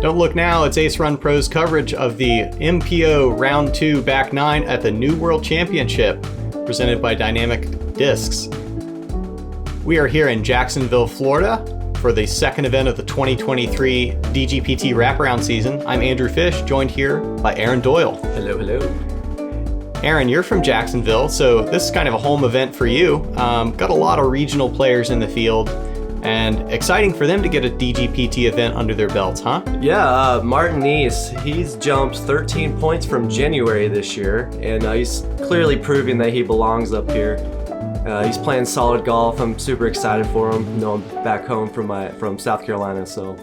Don't look now, it's Ace Run Pro's coverage of the MPO Round 2 Back 9 at the New World Championship, presented by Dynamic Discs. We are here in Jacksonville, Florida, for the second event of the 2023 DGPT wraparound season. I'm Andrew Fish, joined here by Aaron Doyle. Hello, hello. Aaron, you're from Jacksonville, so this is kind of a home event for you. Got a lot of regional players in the field, and exciting for them to get a DGPT event under their belts, huh? Yeah, Martin Kneece, he's jumped 13 points from January this year, and he's clearly proving that he belongs up here. He's playing solid golf. I'm super excited for him. You know, I'm back home from South Carolina, so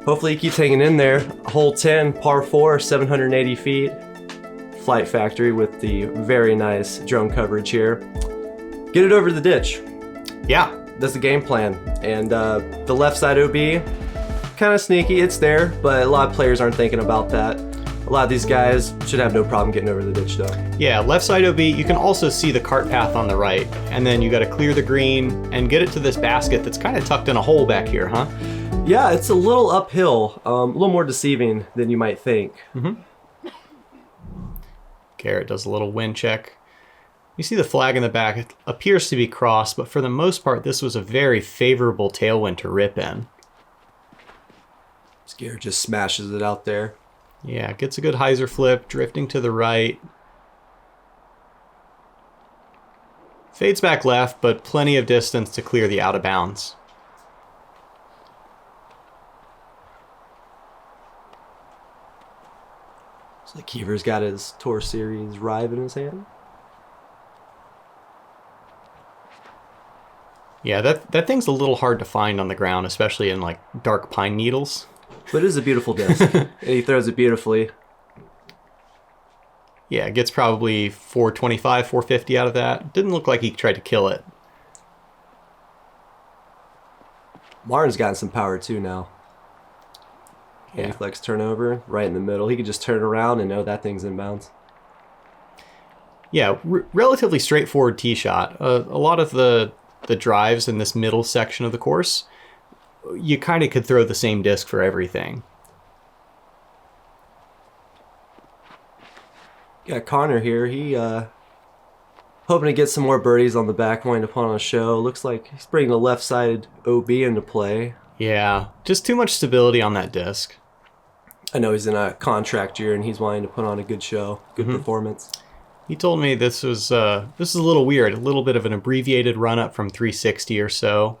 hopefully he keeps hanging in there. Hole 10, par 4, 780 feet. Flight Factory with the very nice drone coverage here. Get it over the ditch. Yeah. That's the game plan. And the left side OB, kind of sneaky. It's there, but a lot of players aren't thinking about that. A lot of these guys should have no problem getting over the ditch though. Yeah, left side OB, you can also see the cart path on the right, and then you got to clear the green and get it to this basket that's kind of tucked in a hole back here, huh? Yeah, it's a little uphill, a little more deceiving than you might think. Mm-hmm. Garrett does a little wind check. You see the flag in the back. It appears to be crossed, but for the most part, this was a very favorable tailwind to rip in. Garrett just smashes it out there. Yeah, gets a good hyzer flip, drifting to the right. Fades back left, but plenty of distance to clear the out of bounds. So Kiefer's got his Tour Series Rive in his hand. Yeah, that thing's a little hard to find on the ground, especially in like dark pine needles. But it is a beautiful disc, and he throws it beautifully. Yeah, gets probably 425, 450 out of that. Didn't look like he tried to kill it. Martin's gotten some power too now. Yeah. Flex turnover, right in the middle. He could just turn around and know that thing's inbounds. Yeah, relatively straightforward tee shot. A lot of the drives in this middle section of the course, you kind of could throw the same disc for everything. Got Connor here. He hoping to get some more birdies on the back nine to put on a show. Looks like he's bringing the left-sided OB into play. Yeah, just too much stability on that disc. I know he's in a contract year and he's wanting to put on a good show, good performance. He told me this is a little weird, a little bit of an abbreviated run up from 360 or so.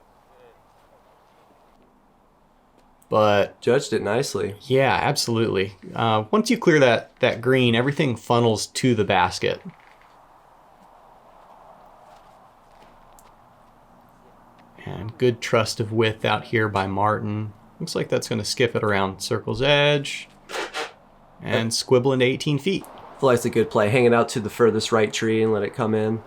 But judged it nicely. Yeah, absolutely. Once you clear that green, everything funnels to the basket. And good trust of width out here by Martin. Looks like that's going to skip it around circle's edge and squibble into 18 feet. I feel like it's a good play. Hang it out to the furthest right tree and let it come in.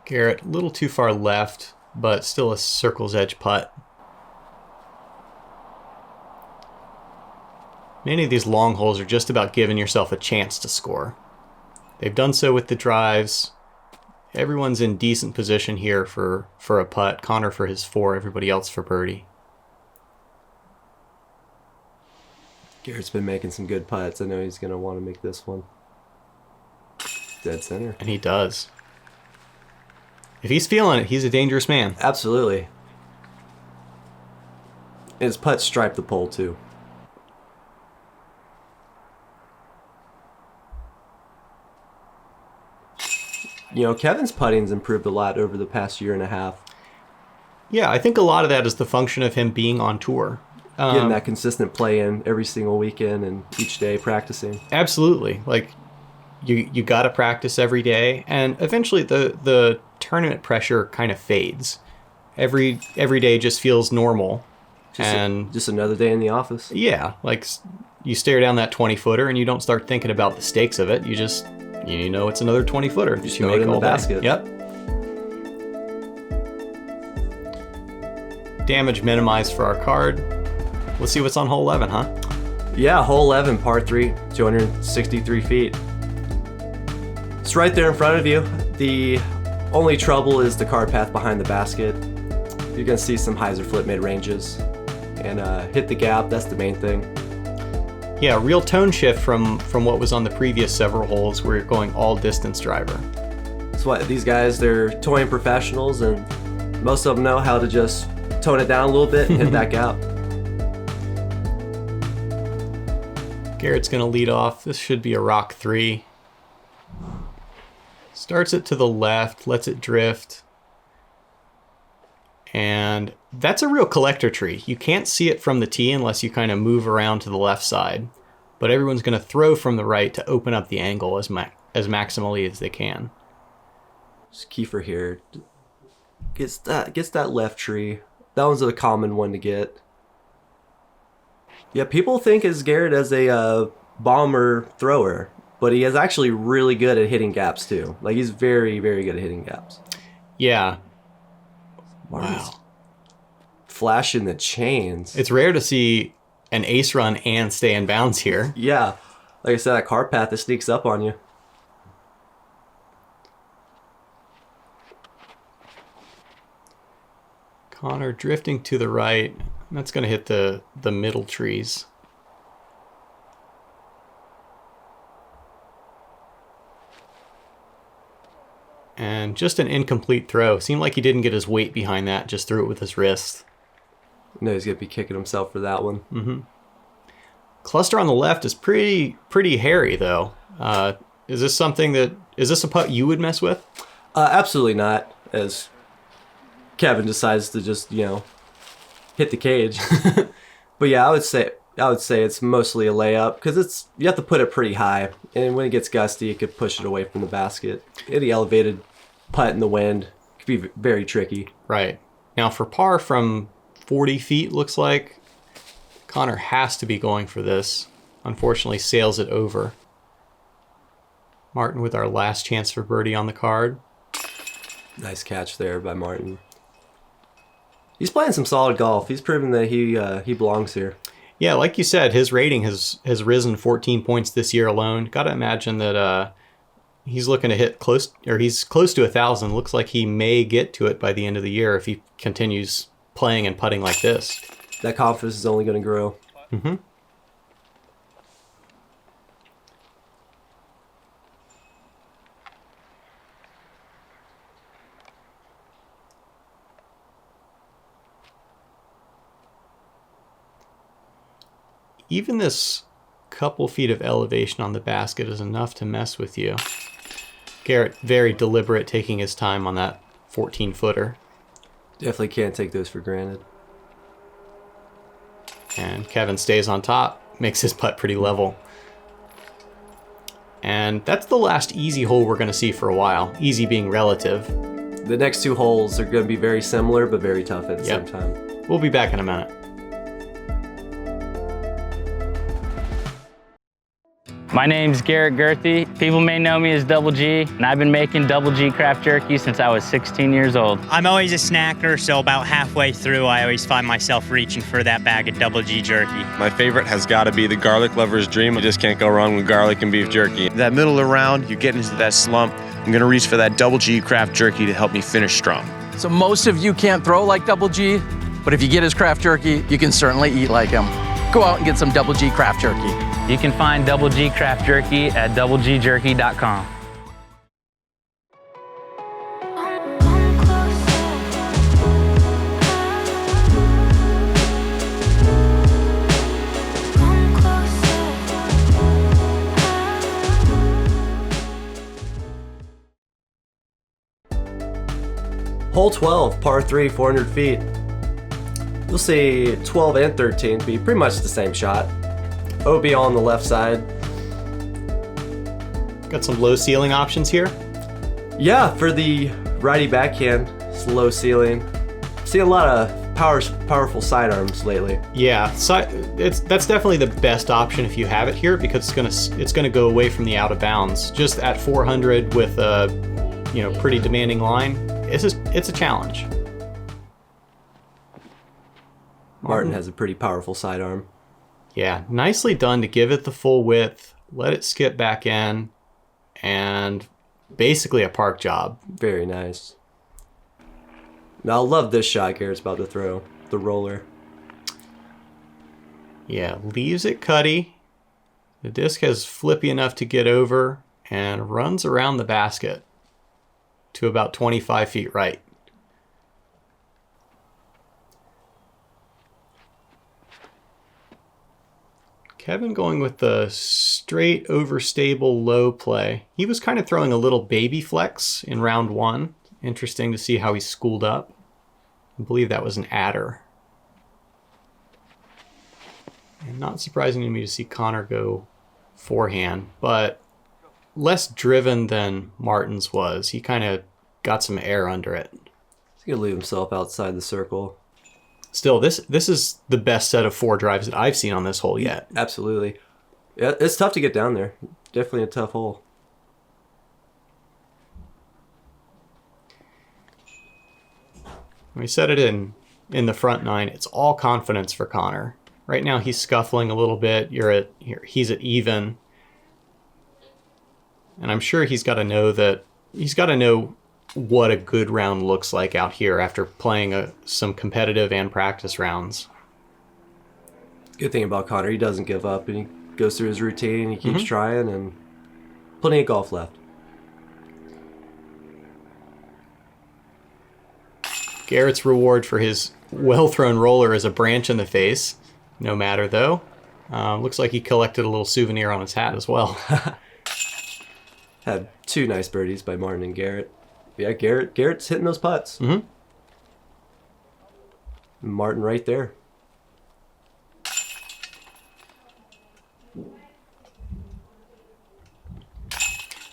Garrett, a little too far left, but still a circle's edge putt. Many of these long holes are just about giving yourself a chance to score. They've done so with the drives. Everyone's in decent position here for a putt. Connor for his 4, everybody else for birdie. Garrett's been making some good putts. I know he's going to want to make this one. Dead center. And he does. If he's feeling it, he's a dangerous man. Absolutely. And his putt striped the pole too. You know, Kevin's putting's improved a lot over the past year and a half. Yeah, I think a lot of that is the function of him being on tour. Getting that consistent play in every single weekend and each day practicing. Absolutely. Like, you got to practice every day, and eventually the tournament pressure kind of fades. Every day just feels normal. Just another day in the office. Yeah, like you stare down that 20-footer and you don't start thinking about the stakes of it. You just, you know, it's another 20-footer. Just throw it in the basket. Yep. Damage minimized for our card. Let's see what's on hole 11, huh? Yeah, hole 11, par 3, 263 feet. It's right there in front of you. The only trouble is the card path behind the basket. you're gonna see some hyzer flip mid-ranges. And hit the gap, that's the main thing. Yeah, real tone shift from what was on the previous several holes where you're going all distance driver. That's why these guys, they're towing professionals, and most of them know how to just tone it down a little bit and hit that gap. Garrett's gonna lead off. This should be a rock 3. Starts it to the left, lets it drift. And that's a real collector tree. You can't see it from the tee unless you kind of move around to the left side. But everyone's going to throw from the right to open up the angle as maximally as they can. Just Kiefer here gets that left tree. That one's a common one to get. Yeah, people think as Garrett as a bomber thrower, but he is actually really good at hitting gaps too. Like, he's very, very good at hitting gaps. Yeah. Wow. Flashing the chains. It's rare to see an ace run and stay in bounds here. Yeah. Like I said, that car path that sneaks up on you. Connor drifting to the right. That's going to hit the middle trees. And just an incomplete throw. Seemed like he didn't get his weight behind that, just threw it with his wrist. No, he's going to be kicking himself for that one. Mm-hmm. Cluster on the left is pretty hairy, though. Is this a putt you would mess with? Absolutely not, as Kevin decides to just, hit the cage. But yeah, I would say it's mostly a layup, because you have to put it pretty high, and when it gets gusty, it could push it away from the basket. Any elevated putt in the wind could be very tricky. Right. Now for par from 40 feet, looks like Connor has to be going for this. Unfortunately, sails it over. Martin with our last chance for birdie on the card. Nice catch there by Martin. He's playing some solid golf. He's proven that he belongs here. Yeah, like you said, his rating has risen 14 points this year alone. Got to imagine that he's looking to hit he's close to 1,000. Looks like he may get to it by the end of the year if he continues playing and putting like this. That confidence is only going to grow. Mm-hmm. Even this couple feet of elevation on the basket is enough to mess with you. Garrett, very deliberate, taking his time on that 14-footer. Definitely can't take those for granted. And Kevin stays on top, makes his putt pretty level. And that's the last easy hole we're going to see for a while, easy being relative. The next 2 holes are going to be very similar, but very tough at the same time. We'll be back in a minute. My name's Garrett Gurthie. People may know me as Double G, and I've been making Double G craft jerky since I was 16 years old. I'm always a snacker, so about halfway through, I always find myself reaching for that bag of Double G jerky. My favorite has got to be the garlic lover's dream. You just can't go wrong with garlic and beef jerky. That middle of the round, you get into that slump. I'm gonna reach for that Double G craft jerky to help me finish strong. So most of you can't throw like Double G, but if you get his craft jerky, you can certainly eat like him. Go out and get some Double G craft jerky. You can find Double G craft jerky at doublegjerky.com. Hole 12, par 3, 400 feet. You'll see 12 and 13 be pretty much the same shot. OB on the left side. Got some low ceiling options here. Yeah, for the righty backhand, it's low ceiling. Seen a lot of powerful sidearms lately. Yeah, that's definitely the best option if you have it here, because it's gonna go away from the out of bounds. Just at 400 with a pretty demanding line, it's a challenge. Martin has a pretty powerful sidearm. Yeah, nicely done to give it the full width, let it skip back in, and basically a park job. Very nice. Now, I love this shot Garrett's about to throw. The roller. Yeah, leaves it cutty. The disc has flippy enough to get over and runs around the basket to about 25 feet right. Kevin going with the straight overstable low play. He was kind of throwing a little baby flex in round 1. Interesting to see how he schooled up. I believe that was an adder. And not surprising to me to see Connor go forehand, but less driven than Martin's was. He kind of got some air under it. He's going to leave himself outside the circle. Still, this is the best set of 4 drives that I've seen on this hole yet. Absolutely. Yeah, it's tough to get down there. Definitely a tough hole. When we set it in the front 9, it's all confidence for Connor. Right now he's scuffling a little bit. He's at even. And I'm sure he's got to know what a good round looks like out here after playing some competitive and practice rounds. Good thing about Connor, he doesn't give up, and he goes through his routine, he keeps trying, and plenty of golf left. Garrett's reward for his well-thrown roller is a branch in the face. No matter, though. Looks like he collected a little souvenir on his hat as well. Had 2 nice birdies by Martin and Garrett. Yeah, Garrett's hitting those putts. Mm-hmm. Martin right there.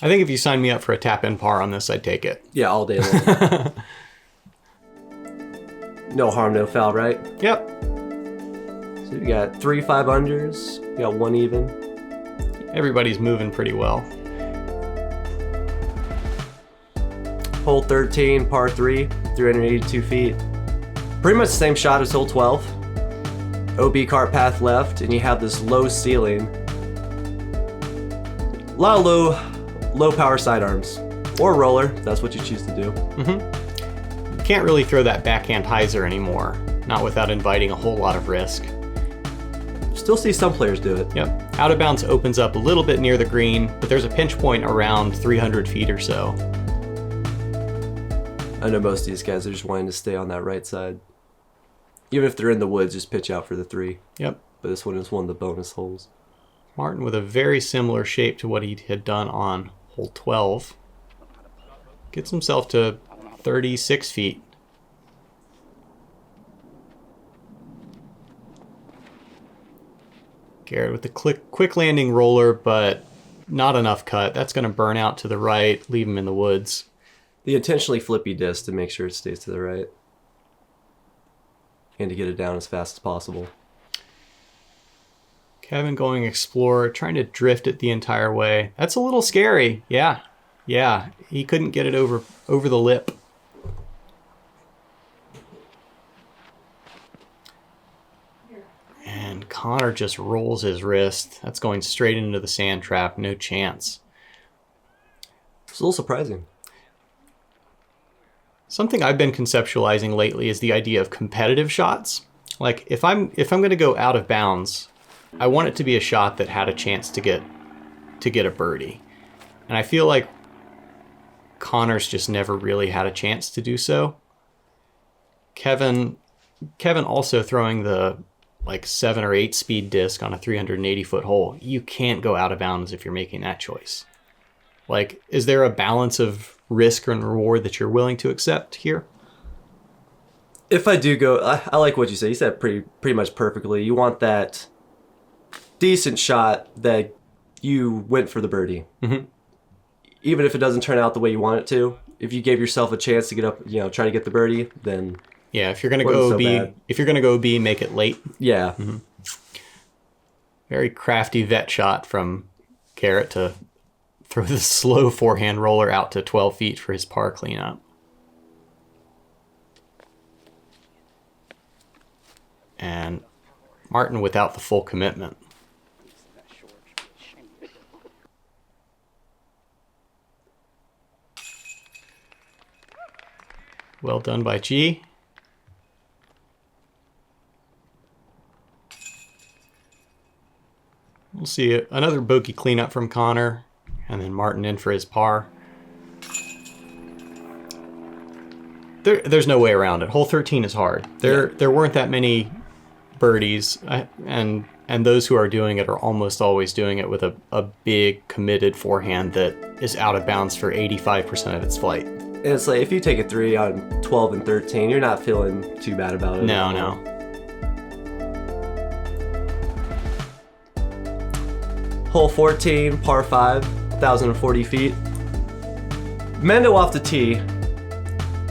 I think if you signed me up for a tap-in par on this, I'd take it. Yeah, all day long. No harm, no foul, right? Yep. So you got 3 5-unders, you got 1 even. Everybody's moving pretty well. Hole 13, par 3, 382 feet. Pretty much the same shot as hole 12. OB cart path left, and you have this low ceiling. A lot of low power sidearms. Or roller, if that's what you choose to do. Mm-hmm. You can't really throw that backhand hyzer anymore, not without inviting a whole lot of risk. Still see some players do it. Yep. Out of bounds opens up a little bit near the green, but there's a pinch point around 300 feet or so. I know most of these guys are just wanting to stay on that right side. Even if they're in the woods, just pitch out for the 3. Yep. But this one is one of the bonus holes. Martin with a very similar shape to what he had done on hole 12. Gets himself to 36 feet. Garrett with the quick landing roller, but not enough cut. That's going to burn out to the right, leave him in the woods. The intentionally flippy disc to make sure it stays to the right. And to get it down as fast as possible. Kevin going Explorer, trying to drift it the entire way. That's a little scary. Yeah. He couldn't get it over the lip. And Connor just rolls his wrist. That's going straight into the sand trap. No chance. It's a little surprising. Something I've been conceptualizing lately is the idea of competitive shots. Like if I'm going to go out of bounds, I want it to be a shot that had a chance to get a birdie. And I feel like Connor's just never really had a chance to do so. Kevin also throwing the 7 or 8 speed disc on a 380 foot hole. You can't go out of bounds if you're making that choice. Is there a balance of risk and reward that you're willing to accept here? If I do go, I like what you said. You said pretty much perfectly. You want that decent shot that you went for the birdie. Mm-hmm. Even if it doesn't turn out the way you want it to, if you gave yourself a chance to get up, try to get the birdie, then yeah. If you're gonna go B, make it late. Yeah. Mm-hmm. Very crafty vet shot from Garrett to throw the slow forehand roller out to 12 feet for his par cleanup. And Martin without the full commitment. Well done by G. We'll see another bogey cleanup from Connor, and then Martin in for his par. There's no way around it. Hole 13 is hard. There weren't that many birdies, and those who are doing it are almost always doing it with a big committed forehand that is out of bounds for 85% of its flight. And it's like if you take a 3 on 12 and 13, you're not feeling too bad about it. No. Hole 14, par 5, 1,040 feet. Mendo off the tee,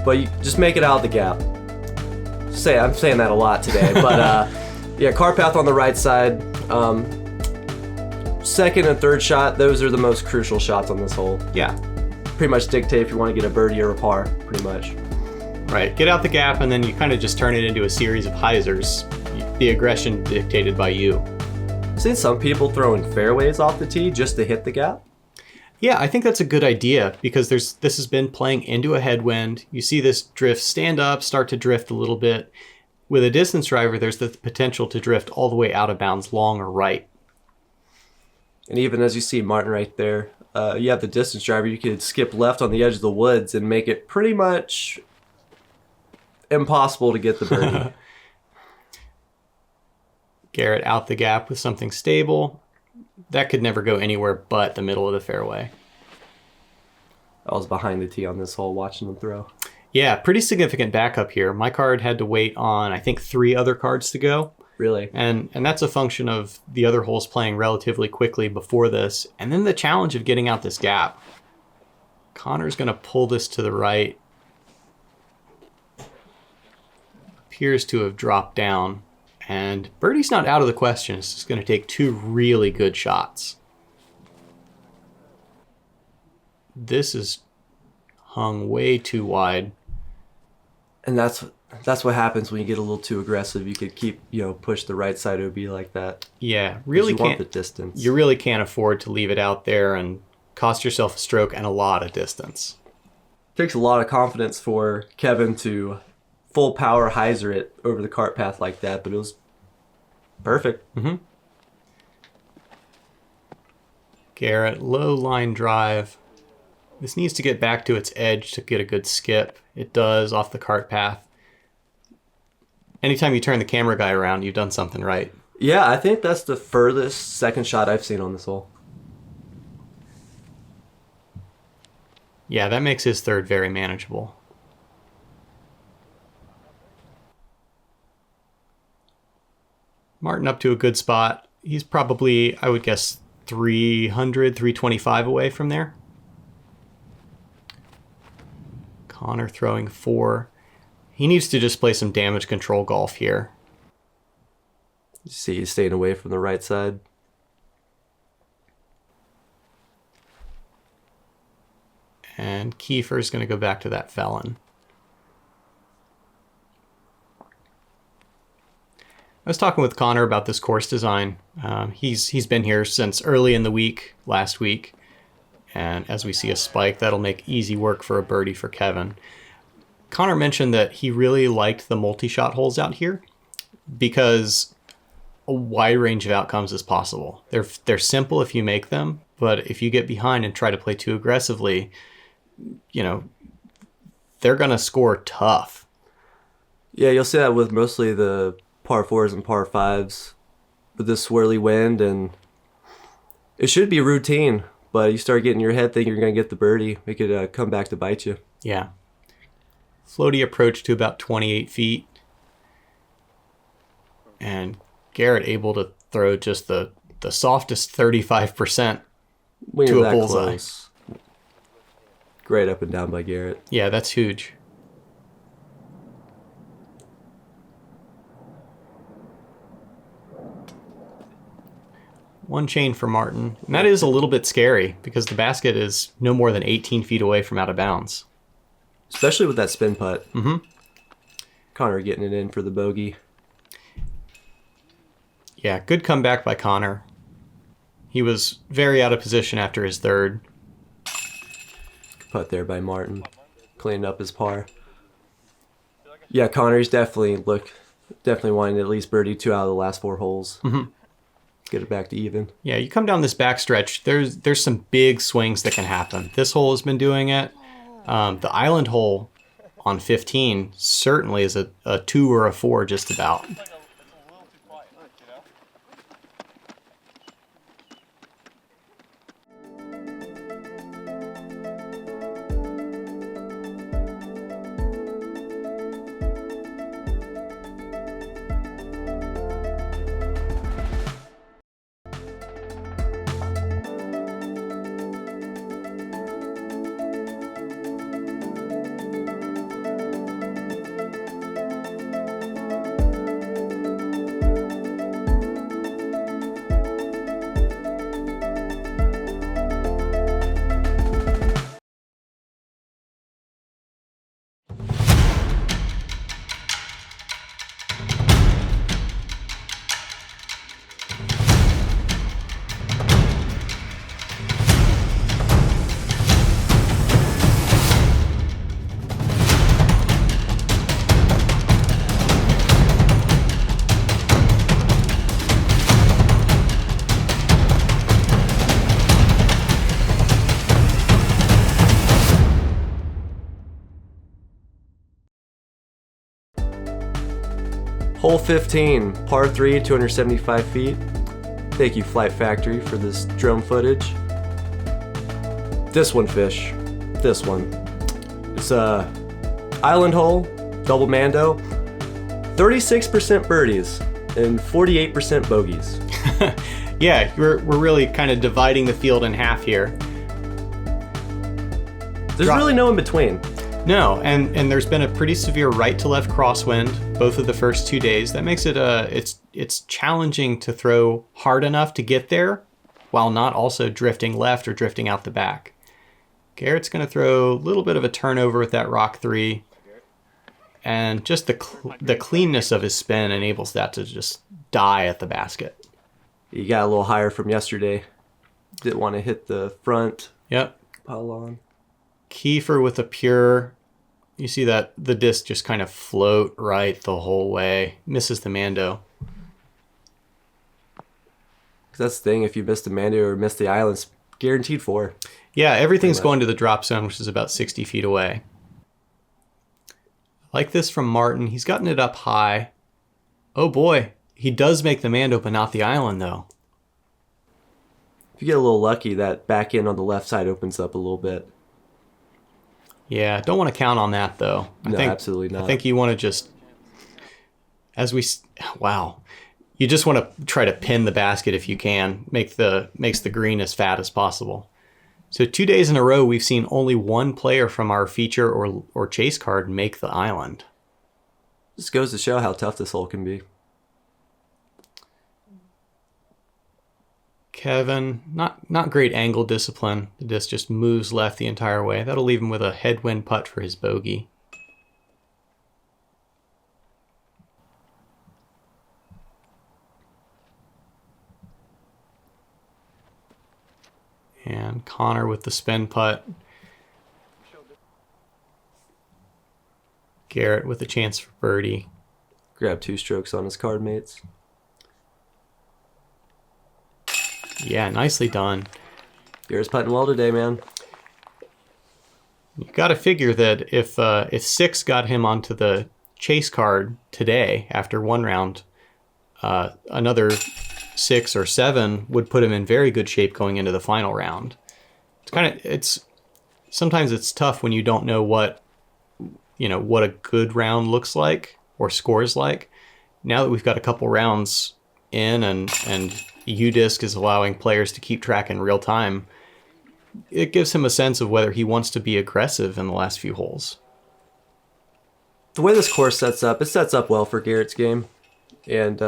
but you just make it out of the gap. I'm saying that a lot today, but yeah, car path on the right side. Second and third shot, those are the most crucial shots on this hole. Yeah. Pretty much dictate if you want to get a birdie or a par, pretty much. Right, get out the gap and then you kind of just turn it into a series of hyzers. The aggression dictated by you. I've seen some people throwing fairways off the tee just to hit the gap. Yeah, I think that's a good idea because this has been playing into a headwind. You see this drift stand up, start to drift a little bit. With a distance driver, there's the potential to drift all the way out of bounds, long or right. And even as you see Martin right there, you have the distance driver, you could skip left on the edge of the woods and make it pretty much impossible to get the birdie. Garrett out the gap with something stable. That could never go anywhere but the middle of the fairway. I was behind the tee on this hole watching them throw. Yeah, pretty significant backup here. My card had to wait on, I think, 3 other cards to go. Really? And that's a function of the other holes playing relatively quickly before this. And then the challenge of getting out this gap. Connor's going to pull this to the right. Appears to have dropped down. And birdie's not out of the question. It's just going to take 2 really good shots. This is hung way too wide. And that's what happens when you get a little too aggressive. You could keep, push the right side OB like that. Yeah, really you can't. Want the distance. You really can't afford to leave it out there and cost yourself a stroke and a lot of distance. Takes a lot of confidence for Kevin to full power hyzer it over the cart path like that, but it was perfect. Mm-hmm. Garrett, low line drive. This needs to get back to its edge to get a good skip. It does off the cart path. Anytime you turn the camera guy around, you've done something right. Yeah, I think that's the furthest second shot I've seen on this hole. Yeah, that makes his third very manageable. Martin up to a good spot. He's probably, I would guess, 300, 325 away from there. Connor throwing 4. He needs to just play some damage control golf here. You see he's staying away from the right side. And Kiefer's going to go back to that felon. I was talking with Connor about this course design. He's been here since early in the week, last week. And as we see a spike, that'll make easy work for a birdie for Kevin. Connor mentioned that he really liked the multi-shot holes out here because a wide range of outcomes is possible. They're simple if you make them, but if you get behind and try to play too aggressively, they're going to score tough. Yeah, you'll see that with mostly the par 4s and par 5s with this swirly wind, and it should be routine. But you start getting your head thinking you're going to get the birdie, it could come back to bite you. Yeah. Floaty approach to about 28 feet. And Garrett able to throw just the softest 35% when to you're a that bullseye. Close. Great up and down by Garrett. Yeah, that's huge. One chain for Martin. And that is a little bit scary because the basket is no more than 18 feet away from out of bounds. Especially with that spin putt. Mm-hmm. Connor getting it in for the bogey. Yeah, good comeback by Connor. He was very out of position after his third. Putt there by Martin. Cleaned up his par. Yeah, Connor's definitely wanting to at least birdie 2 out of the last 4 holes. Mm-hmm. Get it back to even. Yeah, you come down this backstretch, there's some big swings that can happen. This hole has been doing it. The island hole on 15 certainly is a 2 or a 4 just about. Hole 15, par 3, 275 feet. Thank you, Flight Factory, for this drone footage. This one, fish. This one. It's a island hole, double mando. 36% birdies and 48% bogeys. Yeah, we're really kind of dividing the field in half here. There's really no in between. No, and there's been a pretty severe right to left crosswind both of the first 2 days. That makes it it's challenging to throw hard enough to get there while not also drifting left or drifting out the back. Garrett's going to throw a little bit of a turnover with that rock 3, and just the cleanness of his spin enables that to just die at the basket. You got a little higher from yesterday. Didn't want to hit the front. Yep. Pile on. Kiefer with a pure. You see that the disc just kind of float right the whole way. Misses the mando. That's the thing. If you miss the mando or miss the islands, guaranteed 4. Yeah, everything's going to the drop zone, which is about 60 feet away. Like this from Martin. He's gotten it up high. Oh boy. He does make the mando, but not the island, though. If you get a little lucky, that back end on the left side opens up a little bit. Yeah, don't want to count on that, though. No, absolutely not. I think you want to just, wow. You just want to try to pin the basket if you can. Makes the green as fat as possible. So 2 days in a row, we've seen only one player from our feature or chase card make the island. This goes to show how tough this hole can be. Kevin, not great angle discipline. The disc just moves left the entire way. That'll leave him with a headwind putt for his bogey. And Connor with the spin putt. Garrett with a chance for birdie. Grab 2 strokes on his card mates. Yeah, nicely done. Garrett's putting well today, man. You got to figure that if 6 got him onto the chase card today after one round, another 6 or 7 would put him in very good shape going into the final round. Sometimes it's tough when you don't know what a good round looks like or scores like. Now that we've got a couple rounds in and UDisc is allowing players to keep track in real time, it gives him a sense of whether he wants to be aggressive in the last few holes. The way this course sets up well for Garrett's game. And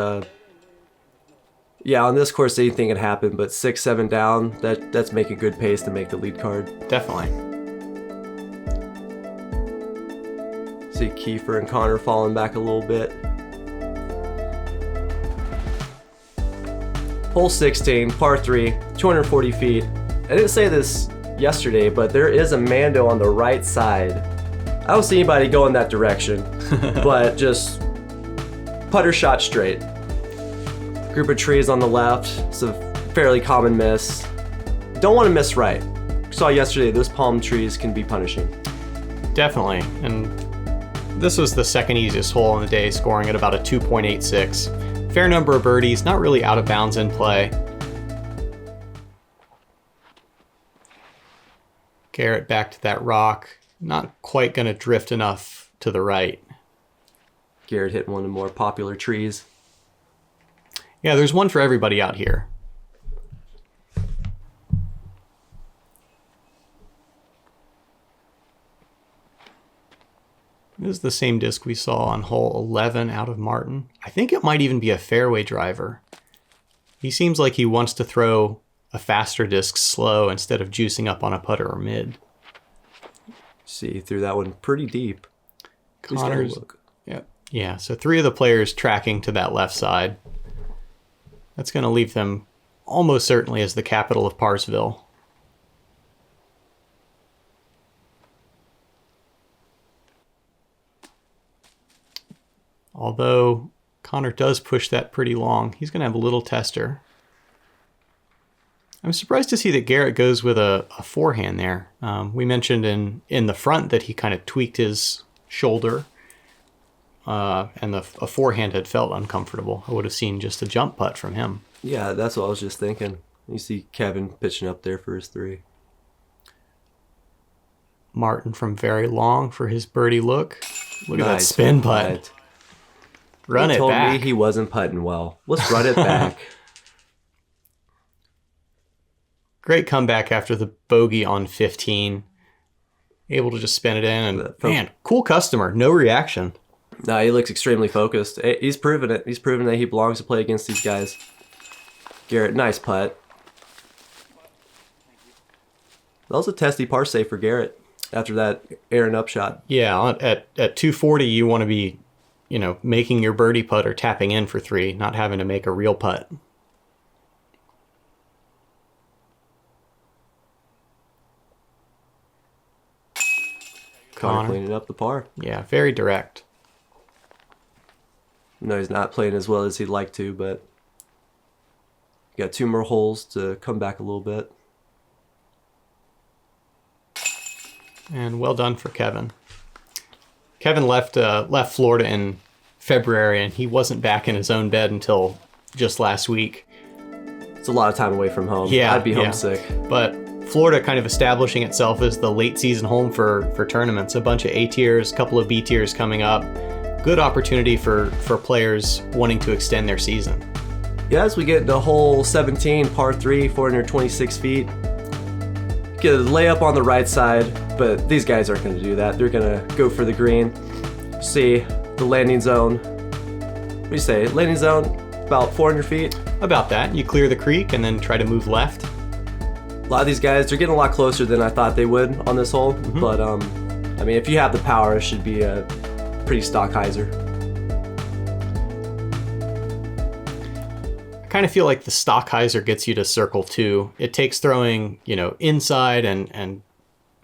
yeah, on this course anything can happen, but 6, 7 down, that's making good pace to make the lead card. Definitely. See Kiefer and Connor falling back a little bit. Hole 16, par 3, 240 feet. I didn't say this yesterday, but there is a mando on the right side. I don't see anybody going that direction, but just putter shot straight. Group of trees on the left. It's a fairly common miss. Don't want to miss right. Saw yesterday, those palm trees can be punishing. Definitely. And this was the second easiest hole in the day, scoring at about a 2.86. Fair number of birdies, not really out of bounds in play. Garrett back to that rock. Not quite going to drift enough to the right. Garrett hit one of the more popular trees. Yeah, there's one for everybody out here. This is the same disc we saw on hole 11 out of Martin. I think it might even be a fairway driver. He seems like he wants to throw a faster disc slow instead of juicing up on a putter or mid. See, he threw that one pretty deep. Connor's, yeah, so 3 of the players tracking to that left side. That's going to leave them almost certainly as the capital of Parsville. Although Connor does push that pretty long, he's going to have a little tester. I'm surprised to see that Garrett goes with a forehand there. We mentioned in the front that he kind of tweaked his shoulder, and a forehand had felt uncomfortable. I would have seen just a jump putt from him. Yeah, that's what I was just thinking. You see Kevin pitching up there for his 3. Martin from very long for his birdie look. Look at that Nice spin putt. Run he it told back. me he wasn't putting well. Let's run it back. Great comeback after the bogey on 15. Able to just spin it in. And man, cool customer. No reaction. No, he looks extremely focused. He's proven it. He's proven that he belongs to play against these guys. Garrett, nice putt. That was a testy par save for Garrett after that Aaron up shot. Yeah, at 240, you want to be, making your birdie putt or tapping in for 3, not having to make a real putt. Connor cleaning up the par. Yeah, very direct. No, he's not playing as well as he'd like to, but got 2 more holes to come back a little bit. And well done for Kevin. Kevin left Florida in February, and he wasn't back in his own bed until just last week. It's a lot of time away from home. Yeah, I'd be homesick. But Florida kind of establishing itself as the late season home for tournaments. A bunch of A tiers, a couple of B tiers coming up. Good opportunity for players wanting to extend their season. Yeah, as we get into hole 17, par 3, 426 feet. Get a layup on the right side, but these guys aren't going to do that. They're going to go for the green. See the landing zone. What do you say? Landing zone about 400 feet? About that. You clear the creek and then try to move left. A lot of these guys, they're getting a lot closer than I thought they would on this hole. Mm-hmm. But, I mean, if you have the power, it should be a pretty stock hyzer. I kind of feel like the stock hyzer gets you to circle 2. It takes throwing, inside and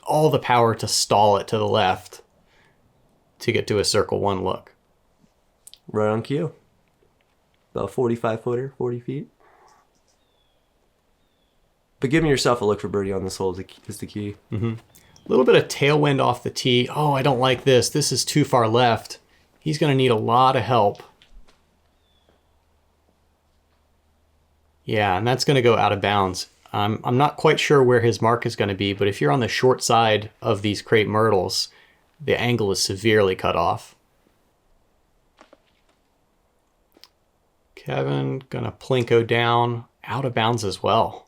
all the power to stall it to the left to get to a circle 1 look. Right on cue. About 45-footer, 40 feet. But giving yourself a look for birdie on this hole is the key. Mm-hmm. A little bit of tailwind off the tee. Oh, I don't like this. This is too far left. He's going to need a lot of help. Yeah, and that's going to go out of bounds. I'm not quite sure where his mark is going to be, but if you're on the short side of these crepe myrtles, the angle is severely cut off. Kevin going to plinko down, out of bounds as well.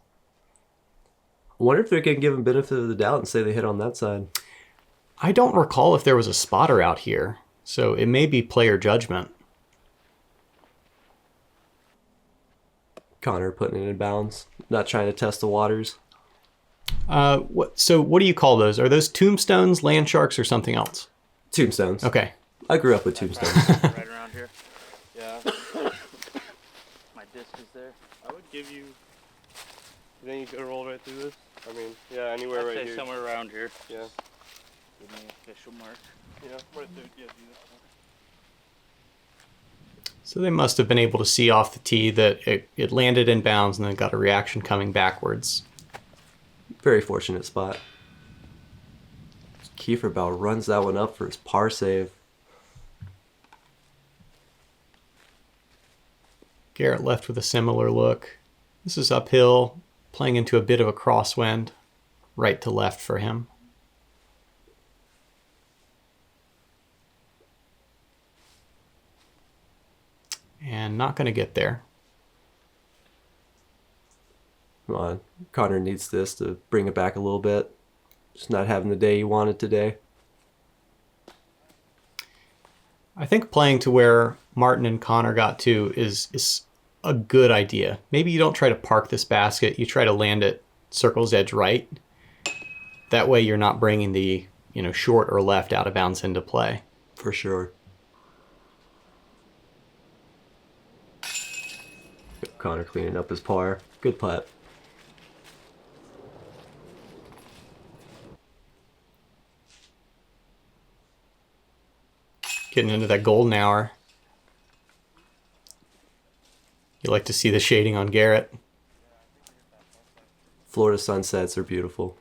I wonder if they're going to give him benefit of the doubt and say they hit on that side. I don't recall if there was a spotter out here, so it may be player judgment. Connor putting it in bounds, not trying to test the waters. So what do you call those? Are those tombstones, land sharks, or something else? Tombstones. Okay. I grew up with tombstones. Right around here. Yeah. My disc is there. I would give you. You think you could roll right through this? I mean, yeah, anywhere I'd right say here. Somewhere around here. Yeah. Give me an official mark. Yeah, right there. Yeah, do that. So they must have been able to see off the tee that it landed in bounds and then got a reaction coming backwards. Very fortunate spot. Kiefer about runs that one up for his par save. Garrett left with a similar look. This is uphill, playing into a bit of a crosswind, right to left for him. And not going to get there. Come on, Connor needs this to bring it back a little bit. Just not having the day he wanted today. I think playing to where Martin and Connor got to is a good idea. Maybe you don't try to park this basket. You try to land it circle's edge right. That way you're not bringing the short or left out of bounds into play. For sure. Connor cleaning up his par. Good putt. Getting into that golden hour. You like to see the shading on Garrett. Florida sunsets are beautiful.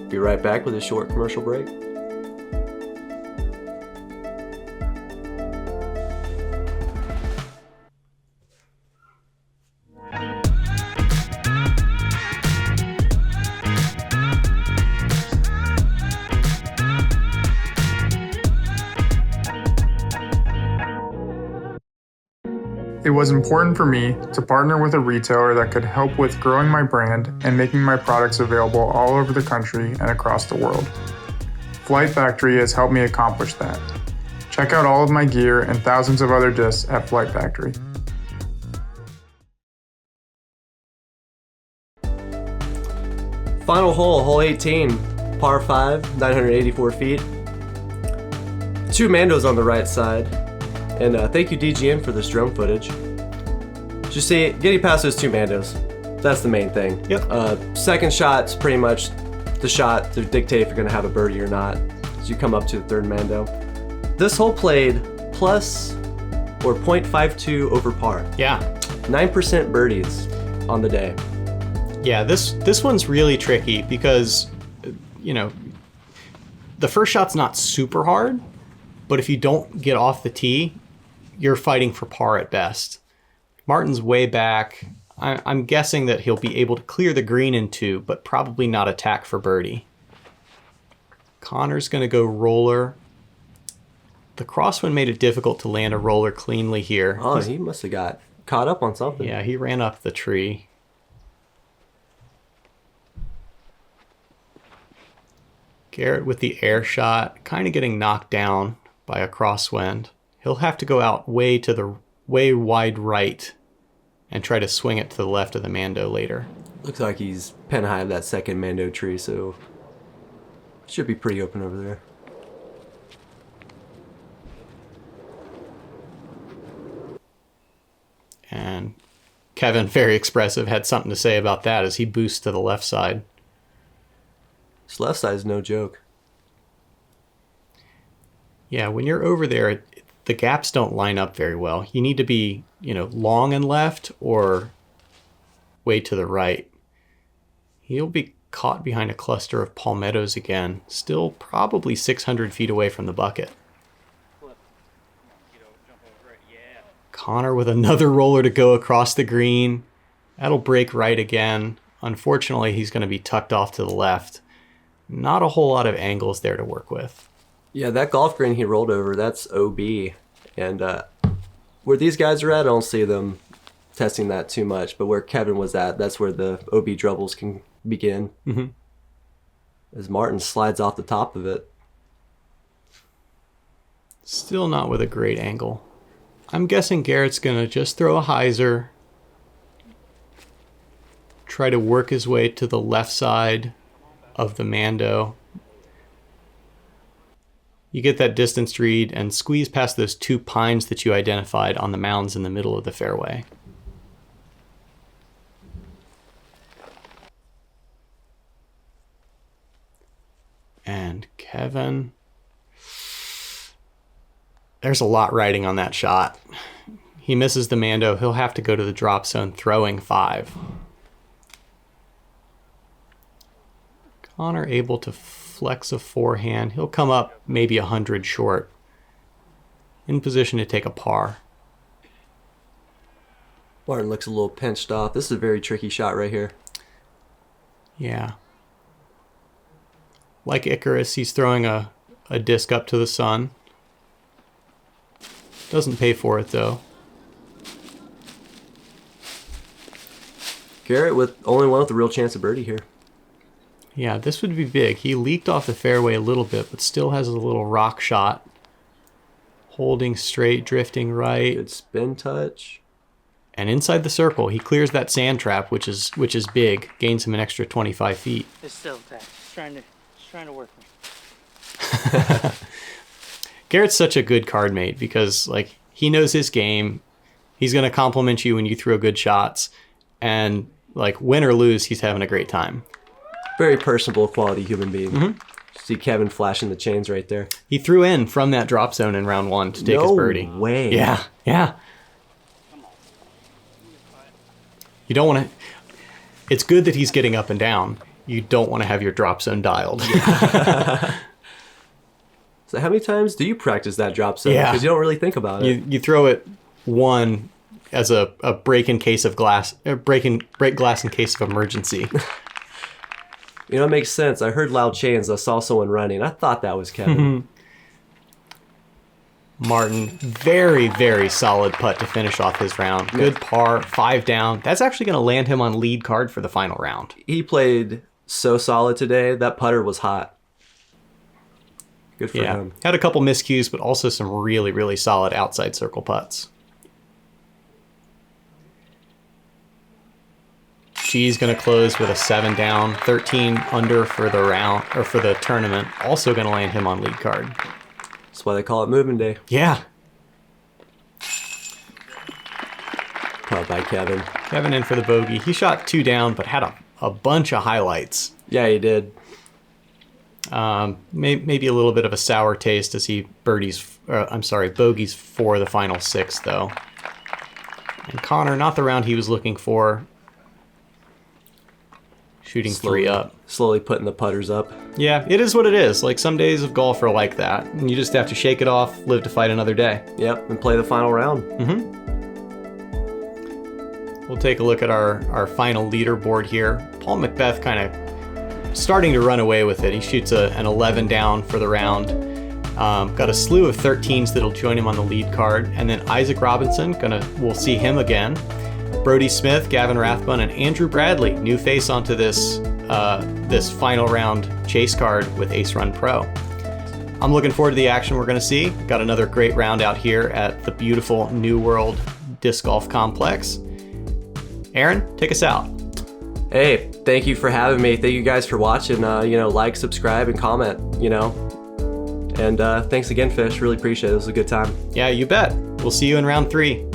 Be right back with a short commercial break. It was important for me to partner with a retailer that could help with growing my brand and making my products available all over the country and across the world. Flight Factory has helped me accomplish that. Check out all of my gear and thousands of other discs at Flight Factory. Final hole, hole 18, par 5, 984 feet. 2 Mandos on the right side. And thank you DGN for this drone footage. Just see, getting past those 2 Mandos, that's the main thing. Yep. Second shot's pretty much the shot to dictate if you're gonna have a birdie or not. So you come up to the 3rd Mando. This hole played plus or 0.52 over par. Yeah. 9% birdies on the day. Yeah, this one's really tricky because, the first shot's not super hard, but if you don't get off the tee, you're fighting for par at best. Martin's way back. I'm guessing that he'll be able to clear the green in 2, but probably not attack for birdie. Connor's going to go roller. The crosswind made it difficult to land a roller cleanly here. Oh, he must have got caught up on something. Yeah, he ran up the tree. Garrett with the air shot, kind of getting knocked down by a crosswind. He'll have to go out way wide right and try to swing it to the left of the Mando later. Looks like he's pen high of that 2nd Mando tree, so should be pretty open over there. And Kevin, very expressive, had something to say about that as he boosts to the left side. This left side is no joke. Yeah, when you're over there, the gaps don't line up very well. You need to be, long and left or way to the right. He'll be caught behind a cluster of palmettos again, still probably 600 feet away from the bucket. Connor with another roller to go across the green. That'll break right again. Unfortunately, he's going to be tucked off to the left. Not a whole lot of angles there to work with. Yeah, that golf green he rolled over, that's OB. And where these guys are at, I don't see them testing that too much. But where Kevin was at, that's where the OB troubles can begin. Mm-hmm. As Martin slides off the top of it. Still not with a great angle. I'm guessing Garrett's going to just throw a hyzer. Try to work his way to the left side of the Mando. You get that distance read and squeeze past those 2 pines that you identified on the mounds in the middle of the fairway. And Kevin, there's a lot riding on that shot. He misses the Mando. He'll have to go to the drop zone throwing 5. Connor able to flex a forehand. He'll come up maybe 100 short. In position to take a par. Martin looks a little pinched off. This is a very tricky shot right here. Yeah. Like Icarus, he's throwing a disc up to the sun. Doesn't pay for it though. Garrett with only one with a real chance of birdie here. Yeah, this would be big. He leaked off the fairway a little bit, but still has a little rock shot. Holding straight, drifting right. Good spin touch. And inside the circle, he clears that sand trap, which is big. Gains him an extra 25 feet. It's still attached. It's trying to work me. Garrett's such a good card mate because like he knows his game. He's going to compliment you when you throw good shots. And like win or lose, he's having a great time. Very personable, quality human being. Mm-hmm. See Kevin flashing the chains right there. He threw in from that drop zone in round 1 to take his birdie. No way. Yeah, yeah. You don't want to... It's good that he's getting up and down. You don't want to have your drop zone dialed. So how many times do you practice that drop zone? Yeah. Because you don't really think about it. You throw it 1 as a break in case of glass, break glass in case of emergency. You know, it makes sense. I heard loud chains. I saw someone running. I thought that was Kevin. Martin, very, very solid putt to finish off his round. Good par, 5 down. That's actually going to land him on lead card for the final round. He played so solid today. That putter was hot. Good for him. Had a couple miscues, but also some really, really solid outside circle putts. G's going to close with a 7 down, 13 under for the round or for the tournament. Also going to land him on lead card. That's why they call it moving day. Yeah. Putt by Kevin. Kevin in for the bogey. He shot 2 down, but had a bunch of highlights. Yeah, he did. Maybe a little bit of a sour taste as he bogeys for the final 6 though. And Connor, not the round he was looking for. Shooting 3 up. Slowly putting the putters up. Yeah, it is what it is. Like some days of golf are like that. And you just have to shake it off, live to fight another day. Yep, and play the final round. We'll take a look at our final leaderboard here. Paul Macbeth kind of starting to run away with it. He shoots an 11 down for the round. Got a slew of 13s that'll join him on the lead card. And then Isaac Robinson, we'll see him again. Brody Smith, Gavin Rathbun, and Andrew Bradley, new face onto this final round chase card with Ace Run Pro. I'm looking forward to the action we're going to see. Got another great round out here at the beautiful New World Disc Golf Complex. Aaron, take us out. Hey, thank you for having me. Thank you guys for watching. Like, subscribe, and comment. And thanks again, Fish. Really appreciate it. It was a good time. Yeah, you bet. We'll see you in round 3.